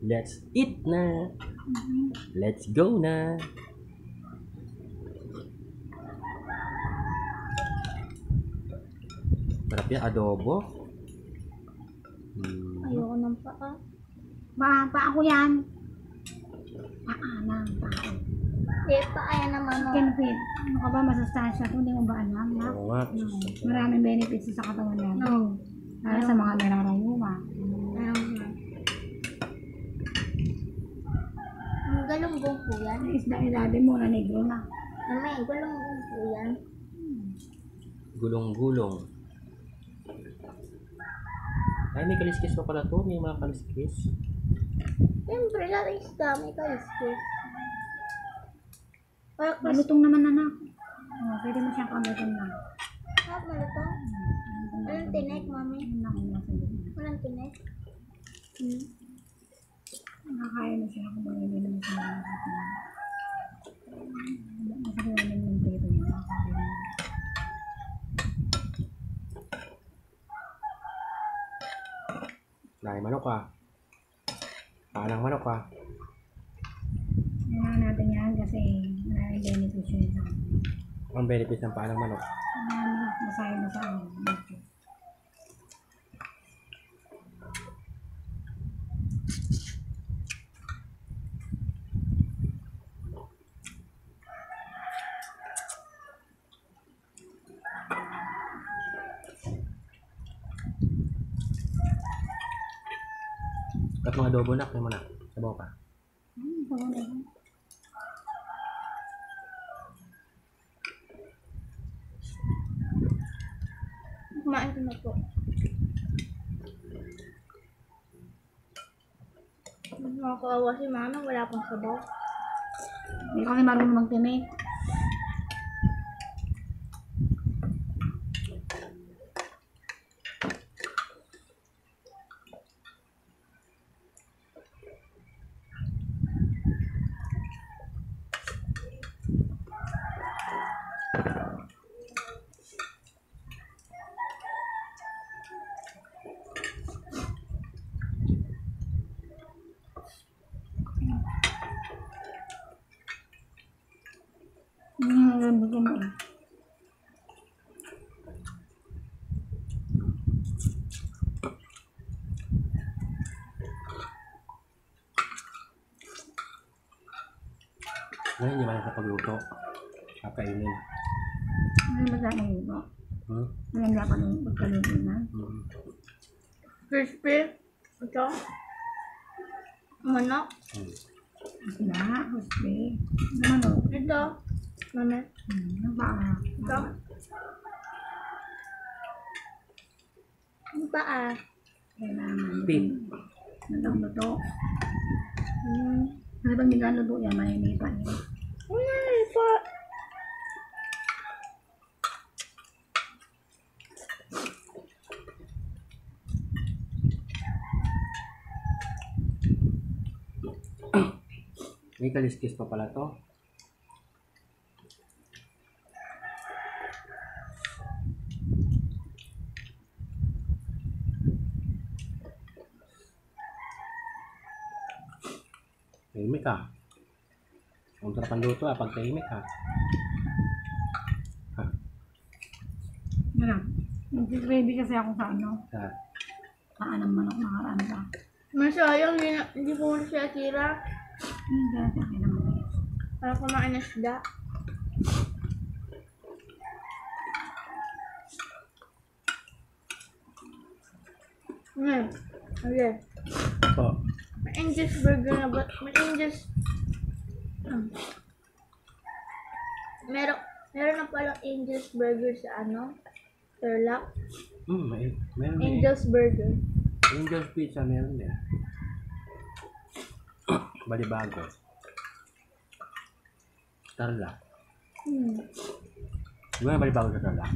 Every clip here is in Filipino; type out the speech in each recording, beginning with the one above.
Let's eat na. Let's go na. Sarap yan, adobo. Ayoko ng paa. Paa ko yan. Paa ng tao. Paa yan naman. Chicken feet. Ano ka ba, masustansya? Kung hindi mo ba alam, ha? Oo nga. Maraming benefits sa katawan natin. Para sa mga nararamuma. Ang galunggong po yan. Ang isda-idade mo na negro na. May galunggong po yan. Gulong-gulong. Ay, may kaliskis pa pala to. May mga kaliskis. Siyempre, lahat isda may kaliskis. Malutong naman, anak. Pwede mo siyang kamutin na. Malutong? Walang tinik, mami. Walang tinik? Nakakain mo siya kung bagay din naman siya. Masakit namin yung prito niya. Nakakain mo. Dahil manok ka. Paanang manok ka. Kailangan natin yan kasi maraming benefits yun sa akin. Ang benefits ng paanang manok. Masahin mo sa akin. Kat mga adobo na, kaya mo na. Sabaw ka. Kumain ko na po. Nakakaawa si mama, wala pang sabaw. Hindi kami marunong magtinik. Gusto mo eh. Ngayon, hindi man sa pagluto. Kakainin. Ano ba sa akin ito? Ano dapat yung pagkaluto na? Crispy. Ito. Manok. Sila, husband. Ano? Ito. Mami. Ano ba? Ito. Ang paa. Kailangan. Pin. Nagluto. Ano bang nilaluto yan? Mainipan yan. Ay, pa. May kaliskis pa pala to. Tahimik ka. Ang sarap ang luto pag tahimik ka. Ano? Nag-ready kasi ako sa ano? Saan ng manok nakaraan ka? Masayang, hindi ko muna siya tira. Hindi ka sa akin naman eh. Para kumain na isda. Okay. Ito. May Angel's Burger na ba? May Angel's... Meron na palang Angel's Burger sa ano? Turlock. Meron Angel's Burger. Angel's Pizza meron din. Balibago. Tarlac. Di ba balibago sa Tarlac?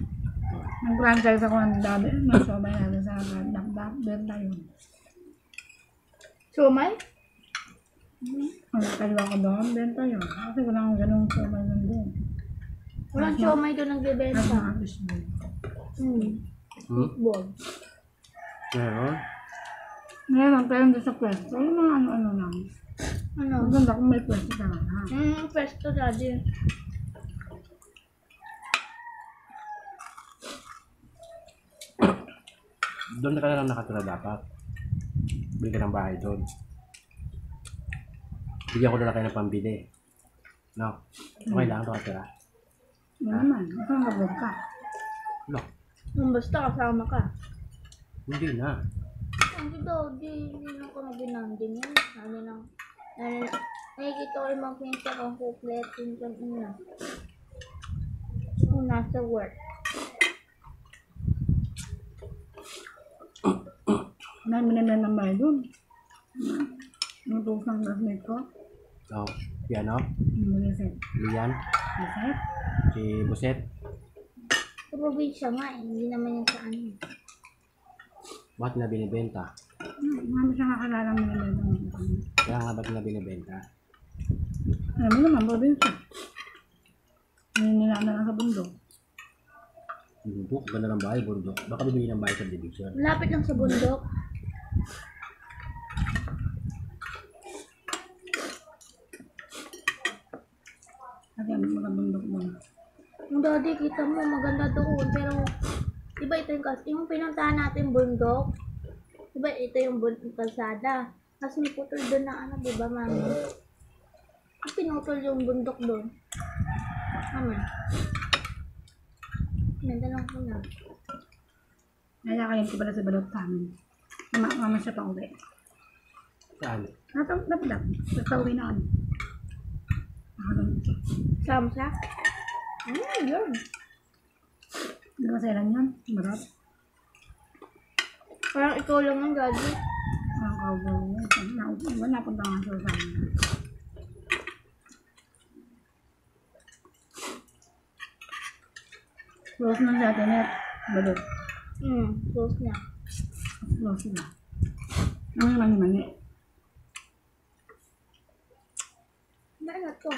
Nag-franchise ako ng dami. Masomay natin sa dap-dap. Benta yun. Sumay? Ang kaliwa ko doon, benta yun. Kasi wala akong ganung somay nun doon. Walang siomay doon nagbebenta. Mas mga fish bowl. Football. Ngayon, Ngayon, tayo doon sa pwesto. Yung mga ano-ano lang. Ano? Ang ganda kung may pwesto talaga. Pesto daddy. doon ka na lang nakatira dapat. Bili ka ng bahay doon. Bigyan ko na lang kayo ng pambili. No? Okay lang, nakatira. Yan naman. Ito ang kabog ka. No, Basta kasama ka. hindi na. Hindi daw, hindi lang ko nabinanding yan. Ano lang. Nakikita ko yung mga pinsa kong kupletin ko na. Kung nasa work. Namin ng bahay doon. Yung pusang classmate ko. So, si ano? Yung Buliset. Lian? Buliset? Si Buset? Sa probinsya nga eh. Hindi naman yan sa ano. Bakit na binibenta? Marami siya kakilala mo nila doon. Kaya nga ba't na binibenta? Alam mo naman, probinsya. Nila na lang sa bundok. Bundok, ganda ng bahay, bundok. Baka bibili ng bahay sa division. Malapit lang sa bundok. Kasi ang mga bundok mo. Yung daddy, kita mo, maganda doon. Pero, diba ito yung pinuntahan natin bundok? Diba ito yung kalsada? Kasi may putol doon na ano, diba mami? Pinutol yung bundok doon. Mami. Ganda lang ko na. Nayakayin ko pala sa balot sa amin. Mama siya pa uwi. Saan? Dapat. Basta uwi na kami. Samsa? Yun. Hindi masaya lang yan. Marap. Parang ikaw lang ang daddy. Ang cowboy. Wala punta nga sa amin. Close na sa atin eh. Balot. Close na. Close sila. Ano yung mani-mani? Ano to?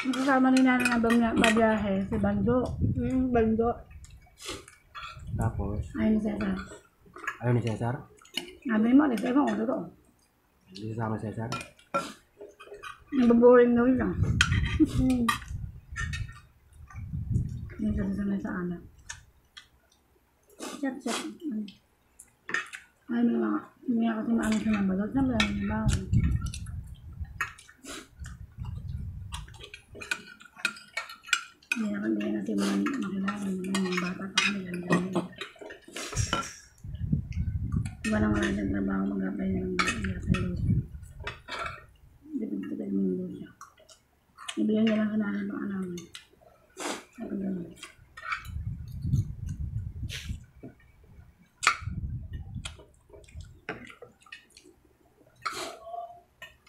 Ang kasama ni Nana na babiyahe, si Banjo. Bando. Tapos, Ayun ni Cesar. ayaw ni Cesar? Sabi mo, dito ko, totoo. Hindi kasama si Cesar? Nababoring daw lang. Hmm. Yung sabi sa anak. Chat. Ay, may kasi maano siya ng balot. Sabi lang yung bawal. Hindi na si mga makilala. Yung bata pa kami lang dahil. Wala siyang trabaho mag-apply na ng sa Lucia. Dito mo yung Lucia. Ibigyan niya lang kinahan ng alam. Sabi lang.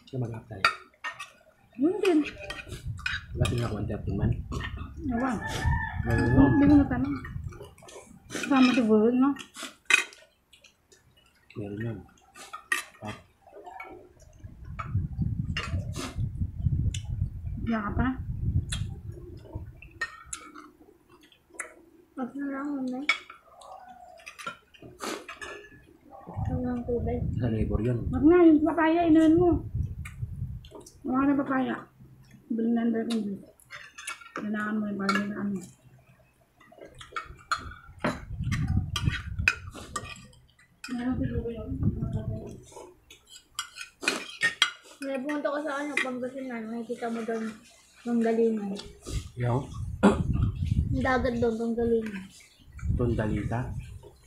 Siya mag-apply. Yun din. Diba tingnan ko ang 13 man? Ewan. Ngayon, Hindi ko natanong. Sama siguro, no? meron yun. Ah, Diyan ka pa? Wag na lang mamay. Wag lang tubig. sa labor yun. Wag na, yung papaya, inuwan mo. Wala na papaya. Bilhin na under kong juice. Kailangan mo yung parang na ano. Meron siguro yun. May pumunta ko sa ano, Pangasinan. Makikita mo doon Panggalingan. Yung Yung dagat doon, Panggalingan. Tondalita,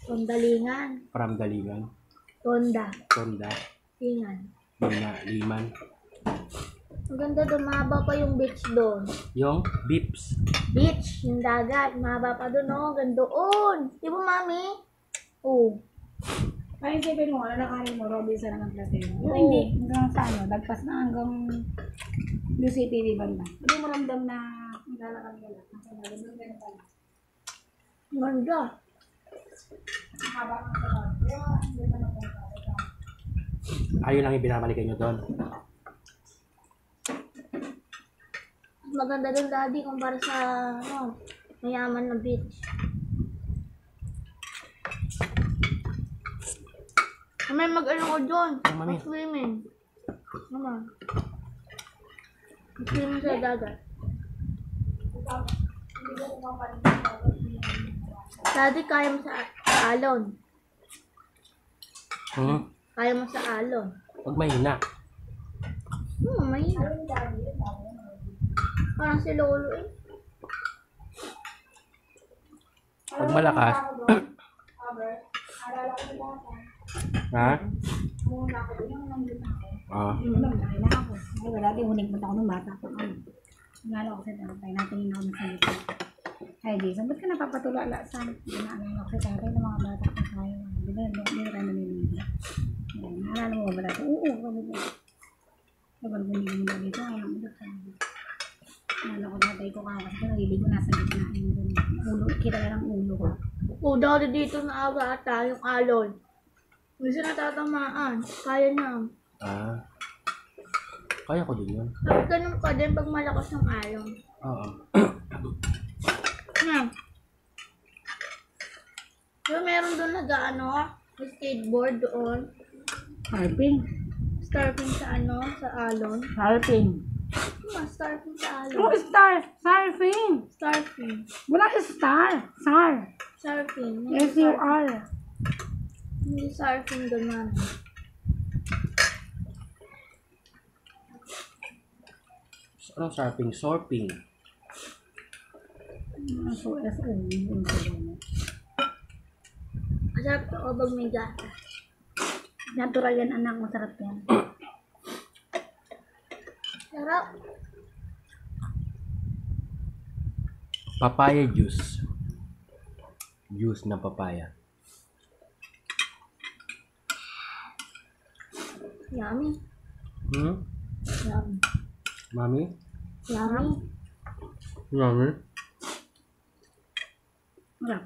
Tondalingan. Pramdaligan, Tonda. Tonda, Lingan. Liman. Ang ganda doon, mahaba pa yung beach doon. Yung beeps. Beach, yung dagat, mahaba pa doon, oh, gandoon. Di ba, mami? Oo. Kaya isipin mo, lalakarin mo, Robinson ang platero. Yung Oo. hindi, hanggang sa ano, dagpas na hanggang UCTV banda. Hindi mo ramdam na lalakad ka lang. Kasi nalagyan ka na pala. Ang ganda. Haba ka sa kanya. Kaya hindi ka na pala. Ayun lang yung binabalikan nyo doon. Maganda doon, daddy, kumpara sa, ano, mayaman na beach. May mag-ano ko doon. Ang mami. Mag-swimming. Mama. Mag-swimming sa dagat. Daddy, kaya mo sa alon. Kaya mo sa alon. Huwag mahina. Mahina. Parang si Lolo eh. Huwag malakas. Ha? Muna ako doon, yung nandun ako. Ah. Na ako. Ay, dati huling punta ako ng bata ko. Nalo ako sa tatay. Natingin ako ng salita. Ay, Jason, ba't ka napapatulala sa ginaanan ako sa tatay ng mga bata ko tayo? Di ba, hindi ka naninilig. Naalala mo ba dati? Oo, kami ba? Kapag bumili mo dito, ayaw mo dito. Naalala ko tatay ko kasi nalibig ko nasa gitna. Ulo, kita na lang ulo ko. O, dati dito na aga ata yung alon. Hindi siya natatamaan. Kaya niya. Ah. Kaya ko din yun. Tapos ganun pa din pag malakas yung alon. Oo. So, meron doon nag-ano, skateboard doon. Harping. Starting sa ano, sa alon. Harping. Starting sa Oh, alon. star! Surfing! Starting. Wala star! Sar! Surfing. S-U-R. Hindi surfing doon, man. Anong surfing? Sorping. So, S-O. Masarap to pag may gata. Natural yan, anak. Masarap yan. Sarap. Papaya juice. Juice ng papaya. Yummy. Hmm? Yummy. Mami? Yummy. Mami? Masarap.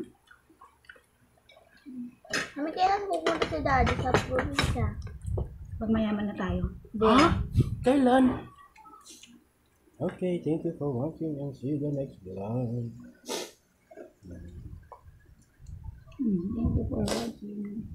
Kami kailan pupunta si daddy sa probinsya? Pag mayaman na tayo. Ha? Kailan? Okay, thank you for watching and see you the next vlog. Thank you for watching.